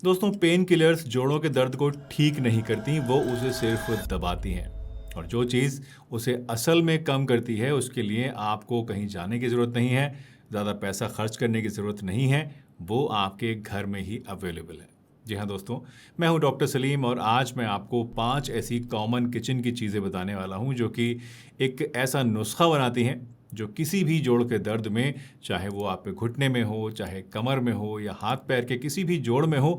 दोस्तों, pain killers जोड़ों के दर्द को ठीक नहीं करती, वो उसे सिर्फ दबाती हैं। और जो चीज़ उसे असल में कम करती है उसके लिए आपको कहीं जाने की ज़रूरत नहीं है, ज़्यादा पैसा खर्च करने की ज़रूरत नहीं है, वो आपके घर में ही अवेलेबल है। जी हाँ दोस्तों, मैं हूँ डॉक्टर सलीम और आज मैं आपको 5 ऐसी कॉमन किचन की चीज़ें बताने वाला हूँ जो कि एक ऐसा नुस्खा बनाती हैं जो किसी भी जोड़ के दर्द में, चाहे वो आप पे घुटने में हो, चाहे कमर में हो या हाथ पैर के किसी भी जोड़ में हो,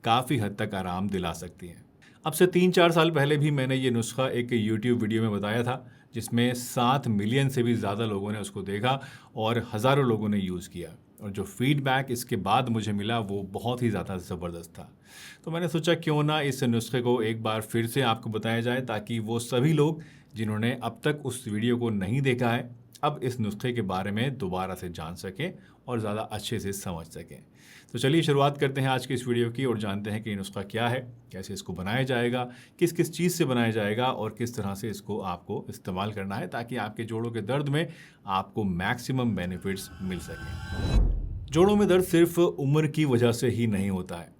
काफ़ी हद तक आराम दिला सकती हैं। अब से 3-4 साल पहले भी मैंने ये नुस्खा एक यूट्यूब वीडियो में बताया था, जिसमें 7 मिलियन से भी ज़्यादा लोगों ने उसको देखा और हज़ारों लोगों ने यूज़ किया। और जो फीडबैक इसके बाद मुझे मिला वो बहुत ही ज़्यादा ज़बरदस्त था। तो मैंने सोचा क्यों ना इस नुस्खे को एक बार फिर से आपको बताया जाए, ताकि वो सभी लोग जिन्होंने अब तक उस वीडियो को नहीं देखा है, अब इस नुस्खे के बारे में दोबारा से जान सकें और ज़्यादा अच्छे से समझ सकें। तो चलिए शुरुआत करते हैं आज की इस वीडियो की और जानते हैं कि ये नुस्खा क्या है, कैसे इसको बनाया जाएगा, किस किस चीज़ से बनाया जाएगा और किस तरह से इसको आपको इस्तेमाल करना है ताकि आपके जोड़ों के दर्द में आपको मैक्सिमम बेनिफिट्स मिल सकें। जोड़ों में दर्द सिर्फ उम्र की वजह से ही नहीं होता है।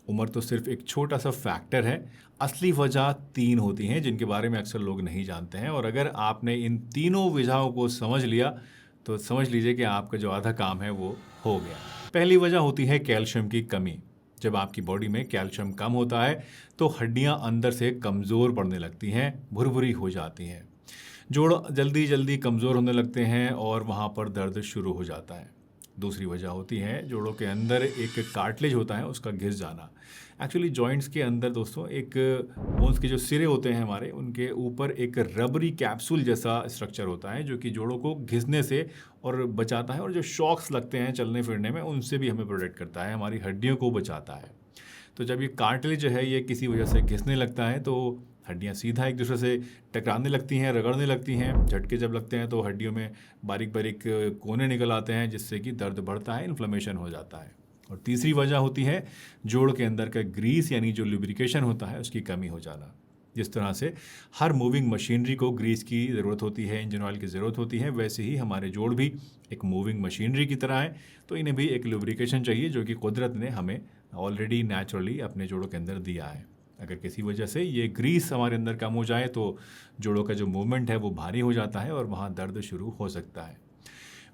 उम्र तो सिर्फ एक छोटा सा फैक्टर है। असली वजह 3 होती हैं जिनके बारे में अक्सर लोग नहीं जानते हैं, और अगर आपने इन तीनों वजहों को समझ लिया तो समझ लीजिए कि आपका जो आधा काम है वो हो गया। पहली वजह होती है कैल्शियम की कमी। जब आपकी बॉडी में कैल्शियम कम होता है तो हड्डियां अंदर से कमज़ोर पड़ने लगती हैं, भुरभुरी हो जाती हैं, जोड़ जल्दी जल्दी कमज़ोर होने लगते हैं और वहाँ पर दर्द शुरू हो जाता है। दूसरी वजह होती है जोड़ों के अंदर एक कार्टिलेज होता है उसका घिस जाना। एक्चुअली जॉइंट्स के अंदर दोस्तों एक बोन्स के जो सिरे होते हैं हमारे, उनके ऊपर एक रबरी कैप्सूल जैसा स्ट्रक्चर होता है जो कि जोड़ों को घिसने से और बचाता है, और जो शॉक्स लगते हैं चलने फिरने में उनसे भी हमें प्रोटेक्ट करता है, हमारी हड्डियों को बचाता है। तो जब ये कार्टिलेज जो है ये किसी वजह से घिसने लगता है तो हड्डियाँ सीधा एक दूसरे से टकराने लगती हैं, रगड़ने लगती हैं। झटके जब लगते हैं तो हड्डियों में बारीक बारीक कोने निकल आते हैं जिससे कि दर्द बढ़ता है, इन्फ्लेमेशन हो जाता है। और तीसरी वजह होती है जोड़ के अंदर का ग्रीस यानी जो लुब्रिकेशन होता है उसकी कमी हो जाना। जिस तरह से हर मूविंग मशीनरी को ग्रीस की ज़रूरत होती है, इंजन ऑयल की ज़रूरत होती है, वैसे ही हमारे जोड़ भी एक मूविंग मशीनरी की तरह है। तो इन्हें भी एक लुब्रिकेशन चाहिए जो कि कुदरत ने हमें ऑलरेडी नेचुरली अपने जोड़ों के अंदर दिया है। अगर किसी वजह से ये ग्रीस हमारे अंदर कम हो जाए तो जोड़ों का जो मूवमेंट है वो भारी हो जाता है और वहाँ दर्द शुरू हो सकता है।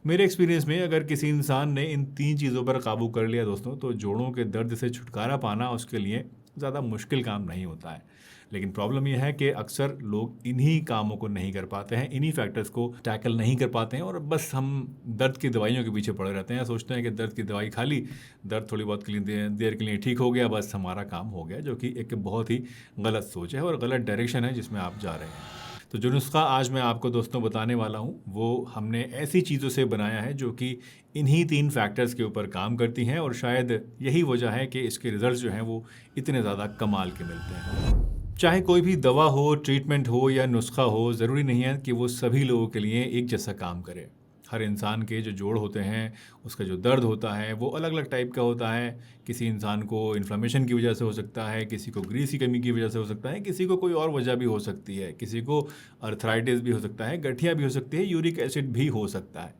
मेरे एक्सपीरियंस में अगर किसी इंसान ने इन 3 चीज़ों पर काबू कर लिया दोस्तों, तो जोड़ों के दर्द से छुटकारा पाना उसके लिए ज़्यादा मुश्किल काम नहीं होता है। लेकिन प्रॉब्लम यह है कि अक्सर लोग इन्हीं कामों को नहीं कर पाते हैं, इन्हीं फैक्टर्स को टैकल नहीं कर पाते हैं, और बस हम दर्द की दवाइयों के पीछे पड़े रहते हैं। सोचते हैं कि दर्द की दवाई खा ली, दर्द थोड़ी बहुत के लिए देर के लिए ठीक हो गया, बस हमारा काम हो गया, जो कि एक बहुत ही गलत सोच है और गलत डायरेक्शन है जिसमें आप जा रहे हैं। तो जो नुस्खा आज मैं आपको दोस्तों बताने वाला हूँ वो हमने ऐसी चीज़ों से बनाया है जो कि इन्हीं 3 फैक्टर्स के ऊपर काम करती हैं, और शायद यही वजह है कि इसके रिजल्ट्स जो हैं वो इतने ज़्यादा कमाल के मिलते हैं। चाहे कोई भी दवा हो, ट्रीटमेंट हो या नुस्खा हो, ज़रूरी नहीं है कि वो सभी लोगों के लिए एक जैसा काम करे। हर इंसान के जो जोड़ होते हैं, उसका जो दर्द होता है वो अलग अलग टाइप का होता है। किसी इंसान को इन्फ्लेमेशन की वजह से हो सकता है, किसी को ग्रीस की कमी की वजह से हो सकता है, किसी को कोई और वजह भी हो सकती है, किसी को अर्थराइटिस भी हो सकता है, गठिया भी हो सकती है, यूरिक एसिड भी हो सकता है।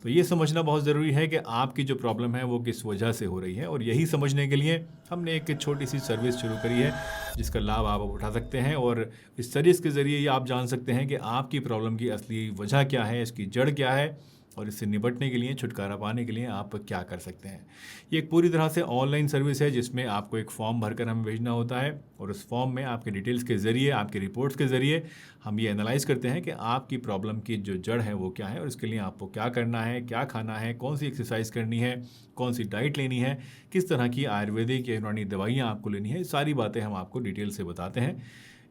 तो ये समझना बहुत ज़रूरी है कि आपकी जो प्रॉब्लम है वो किस वजह से हो रही है, और यही समझने के लिए हमने एक छोटी सी सर्विस शुरू करी है जिसका लाभ आप उठा सकते हैं, और इस सर्विस के ज़रिए ये आप जान सकते हैं कि आपकी प्रॉब्लम की असली वजह क्या है, इसकी जड़ क्या है, और इससे निपटने के लिए, छुटकारा पाने के लिए आप क्या कर सकते हैं। ये एक पूरी तरह से ऑनलाइन सर्विस है जिसमें आपको एक फॉर्म भरकर हमें भेजना होता है, और उस फॉर्म में आपके डिटेल्स के ज़रिए, आपके रिपोर्ट्स के ज़रिए हम ये एनालाइज़ करते हैं कि आपकी प्रॉब्लम की जो जड़ है वो क्या है, और इसके लिए आपको क्या करना है, क्या खाना है, कौन सी एक्सरसाइज करनी है, कौन सी डाइट लेनी है, किस तरह की आयुर्वेदिक या यूनानी दवाइयाँ आपको लेनी है, सारी बातें हम आपको डिटेल से बताते हैं।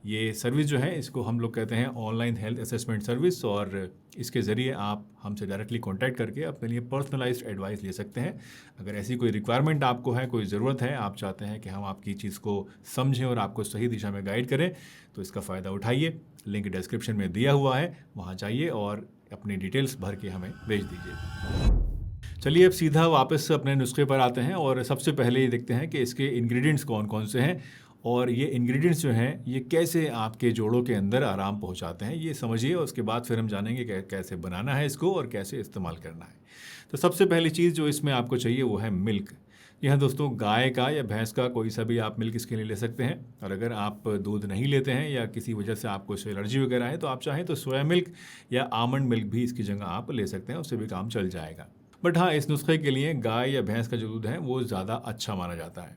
ये सर्विस जो है इसको हम लोग कहते हैं ऑनलाइन हेल्थ असेसमेंट सर्विस, और इसके ज़रिए आप हमसे डायरेक्टली कांटेक्ट करके अपने लिए पर्सनलाइज्ड एडवाइस ले सकते हैं। अगर ऐसी कोई रिक्वायरमेंट आपको है, कोई ज़रूरत है, आप चाहते हैं कि हम आपकी चीज़ को समझें और आपको सही दिशा में गाइड करें, तो इसका फ़ायदा उठाइए। लिंक डिस्क्रिप्शन में दिया हुआ है, वहाँ जाइए और अपनी डिटेल्स भर के हमें भेज दीजिए। चलिए अब सीधा वापस अपने नुस्खे पर आते हैं, और सबसे पहले ये देखते हैं कि इसके इंग्रेडिएंट्स कौन कौन से हैं, और ये इंग्रेडिएंट्स जो हैं ये कैसे आपके जोड़ों के अंदर आराम पहुंचाते हैं, ये समझिए। और उसके बाद फिर हम जानेंगे कैसे बनाना है इसको और कैसे इस्तेमाल करना है। तो सबसे पहली चीज़ जो इसमें आपको चाहिए वो है मिल्क। जी हाँ दोस्तों, गाय का या भैंस का कोई सा भी आप मिल्क इसके लिए ले सकते हैं। और अगर आप दूध नहीं लेते हैं या किसी वजह से आपको इससे एलर्जी वगैरह है तो आप चाहें तो सोया मिल्क या आमंड मिल्क भी इसकी जगह आप ले सकते हैं, उससे भी काम चल जाएगा। बट हाँ, इस नुस्खे के लिए गाय या भैंस का जो दूध है वो ज़्यादा अच्छा माना जाता है।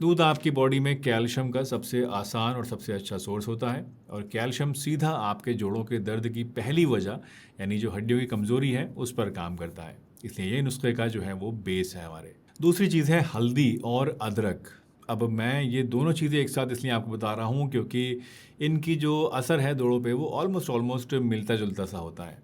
दूध आपकी बॉडी में कैल्शियम का सबसे आसान और सबसे अच्छा सोर्स होता है, और कैल्शियम सीधा आपके जोड़ों के दर्द की पहली वजह यानी जो हड्डियों की कमजोरी है उस पर काम करता है। इसलिए ये नुस्खे का जो है वो बेस है हमारे। दूसरी चीज़ है हल्दी और अदरक। अब मैं ये दोनों चीज़ें एक साथ इसलिए आपको बता रहा हूँ क्योंकि इनकी जो असर है जोड़ों पे वो ऑलमोस्ट मिलता जुलता सा होता है।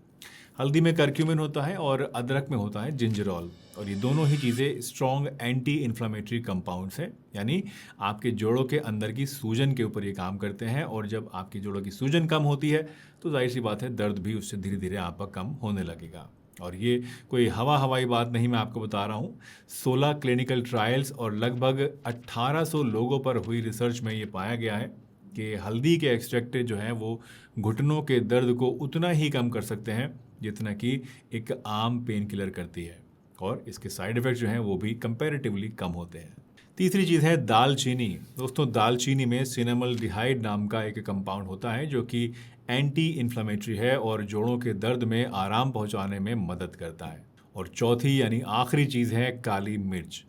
हल्दी में करक्यूमिन होता है और अदरक में होता है जिंजरॉल, और ये दोनों ही चीज़ें स्ट्रॉन्ग एंटी इन्फ्लामेटरी कंपाउंड्स हैं, यानी आपके जोड़ों के अंदर की सूजन के ऊपर ये काम करते हैं। और जब आपकी जोड़ों की सूजन कम होती है तो जाहिर सी बात है दर्द भी उससे धीरे धीरे आपका कम होने लगेगा। और ये कोई हवाई बात नहीं, मैं आपको बता रहा हूँ। 16 क्लिनिकल ट्रायल्स और लगभग 1800 लोगों पर हुई रिसर्च में ये पाया गया है कि हल्दी के एक्सट्रैक्ट जो हैं वो घुटनों के दर्द को उतना ही कम कर सकते हैं जितना कि एक आम पेन किलर करती है, और इसके साइड इफ़ेक्ट जो हैं वो भी कंपैरेटिवली कम होते हैं। तीसरी चीज़ है दालचीनी। दोस्तों, दालचीनी में सिनेमल्डिहाइड नाम का एक कंपाउंड होता है जो कि एंटी इन्फ्लेमेटरी है और जोड़ों के दर्द में आराम पहुंचाने में मदद करता है। और चौथी यानी आखिरी चीज़ है काली मिर्च।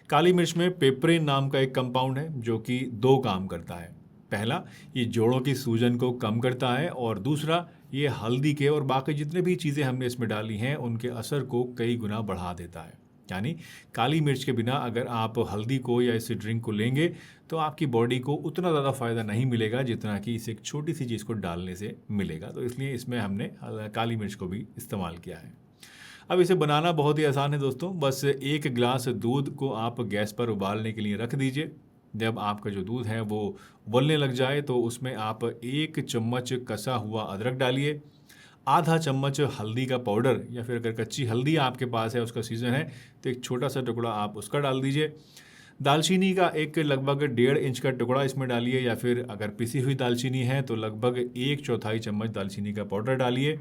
काली मिर्च में पेपरिन नाम का एक कंपाउंड है जो कि दो काम करता है। पहला, ये जोड़ों की सूजन को कम करता है, और दूसरा, ये हल्दी के और बाकी जितने भी चीज़ें हमने इसमें डाली हैं उनके असर को कई गुना बढ़ा देता है। यानी काली मिर्च के बिना अगर आप हल्दी को या इस ड्रिंक को लेंगे तो आपकी बॉडी को उतना ज़्यादा फ़ायदा नहीं मिलेगा जितना कि इस एक छोटी सी चीज़ को डालने से मिलेगा। तो इसलिए इसमें हमने काली मिर्च को भी इस्तेमाल किया है। अब इसे बनाना बहुत ही आसान है दोस्तों। बस 1 गिलास दूध को आप गैस पर उबालने के लिए रख दीजिए। जब आपका जो दूध है वो उबलने लग जाए तो उसमें आप 1 चम्मच कसा हुआ अदरक डालिए, आधा चम्मच हल्दी का पाउडर, या फिर अगर कच्ची हल्दी आपके पास है, उसका सीज़न है, तो एक छोटा सा टुकड़ा आप उसका डाल दीजिए। दालचीनी का एक लगभग 1.5 इंच का टुकड़ा इसमें डालिए, या फिर अगर पिसी हुई दालचीनी है तो लगभग 1/4 चम्मच दालचीनी का पाउडर डालिए।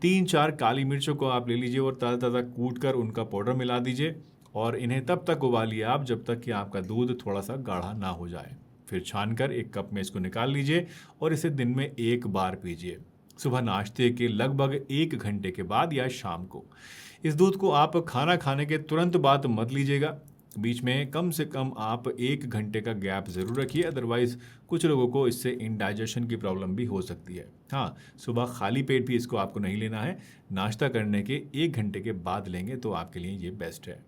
3-4 काली मिर्चों को आप ले लीजिए और ताज़ा ताज़ा कूट कर उनका पाउडर मिला दीजिए, और इन्हें तब तक उबालिए आप जब तक कि आपका दूध थोड़ा सा गाढ़ा ना हो जाए। फिर छानकर एक कप में इसको निकाल लीजिए और इसे दिन में 1 बार पीजिए, सुबह नाश्ते के लगभग 1 घंटे के बाद या शाम को। इस दूध को आप खाना खाने के तुरंत बाद मत लीजिएगा। बीच में कम से कम आप 1 घंटे का गैप ज़रूर रखिए, अदरवाइज़ कुछ लोगों को इससे इंडाइजेशन की प्रॉब्लम भी हो सकती है। हाँ, सुबह खाली पेट भी इसको आपको नहीं लेना है, नाश्ता करने के 1 घंटे के बाद लेंगे तो आपके लिए ये बेस्ट है।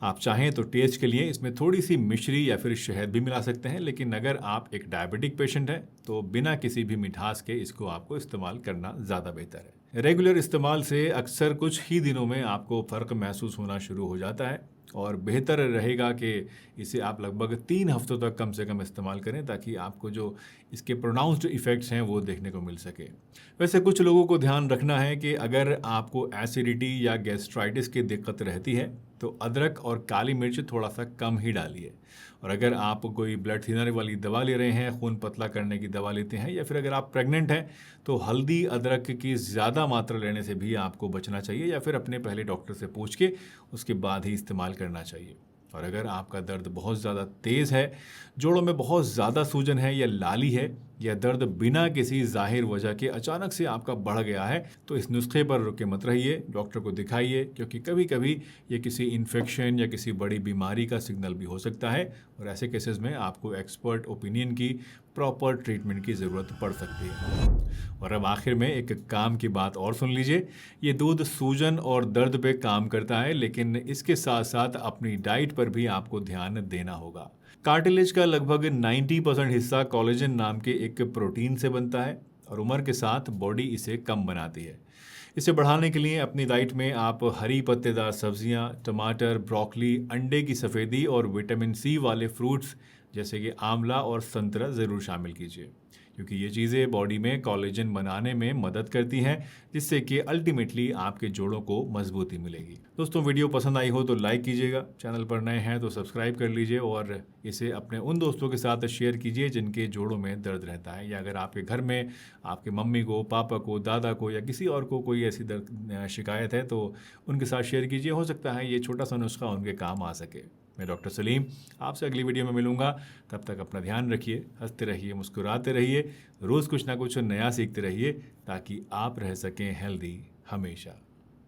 आप चाहें तो टेस्ट के लिए इसमें थोड़ी सी मिश्री या फिर शहद भी मिला सकते हैं, लेकिन अगर आप एक डायबिटिक पेशेंट हैं तो बिना किसी भी मिठास के इसको आपको इस्तेमाल करना ज़्यादा बेहतर है। रेगुलर इस्तेमाल से अक्सर कुछ ही दिनों में आपको फ़र्क महसूस होना शुरू हो जाता है, और बेहतर रहेगा कि इसे आप लगभग 3 हफ्तों तक कम से कम इस्तेमाल करें ताकि आपको जो इसके प्रोनाउंस्ड इफ़ेक्ट्स हैं वो देखने को मिल सके। वैसे कुछ लोगों को ध्यान रखना है कि अगर आपको एसिडिटी या गैस्ट्राइटिस की दिक्कत रहती है तो अदरक और काली मिर्च थोड़ा सा कम ही डालिए। और अगर आप कोई ब्लड थिनर वाली दवा ले रहे हैं, खून पतला करने की दवा लेते हैं, या फिर अगर आप प्रेग्नेंट हैं तो हल्दी अदरक की ज़्यादा मात्रा लेने से भी आपको बचना चाहिए, या फिर अपने पहले डॉक्टर से पूछ के उसके बाद ही इस्तेमाल करना चाहिए। और अगर आपका दर्द बहुत ज़्यादा तेज़ है, जोड़ों में बहुत ज़्यादा सूजन है या लाली है, या दर्द बिना किसी जाहिर वजह के अचानक से आपका बढ़ गया है, तो इस नुस्खे पर रुके मत रहिए, डॉक्टर को दिखाइए, क्योंकि कभी कभी ये किसी इन्फेक्शन या किसी बड़ी बीमारी का सिग्नल भी हो सकता है, और ऐसे केसेस में आपको एक्सपर्ट ओपिनियन की प्रॉपर ट्रीटमेंट की ज़रूरत पड़ सकती है। और अब आखिर में एक काम की बात और सुन लीजिए। ये दूध सूजन और दर्द पे काम करता है, लेकिन इसके साथ साथ अपनी डाइट पर भी आपको ध्यान देना होगा। कार्टिलेज का लगभग 90% हिस्सा कोलेजन नाम के एक प्रोटीन से बनता है, और उम्र के साथ बॉडी इसे कम बनाती है। इसे बढ़ाने के लिए अपनी डाइट में आप हरी पत्तेदार सब्जियां, टमाटर, ब्रोकली, अंडे की सफ़ेदी और विटामिन सी वाले फ्रूट्स जैसे कि आंवला और संतरा ज़रूर शामिल कीजिए, क्योंकि ये चीज़ें बॉडी में कोलेजन बनाने में मदद करती हैं, जिससे कि अल्टीमेटली आपके जोड़ों को मजबूती मिलेगी। दोस्तों, वीडियो पसंद आई हो तो लाइक कीजिएगा, चैनल पर नए हैं तो सब्सक्राइब कर लीजिए, और इसे अपने उन दोस्तों के साथ शेयर कीजिए जिनके जोड़ों में दर्द रहता है, या अगर आपके घर में आपके मम्मी को, पापा को, दादा को या किसी और को कोई ऐसी दर्द शिकायत है तो उनके साथ शेयर कीजिए। हो सकता है ये छोटा सा नुस्खा उनके काम आ सके। मैं डॉक्टर सलीम आपसे अगली वीडियो में मिलूंगा। तब तक अपना ध्यान रखिए, हंसते रहिए, मुस्कुराते रहिए, रोज़ कुछ ना कुछ नया सीखते रहिए ताकि आप रह सकें हेल्दी हमेशा।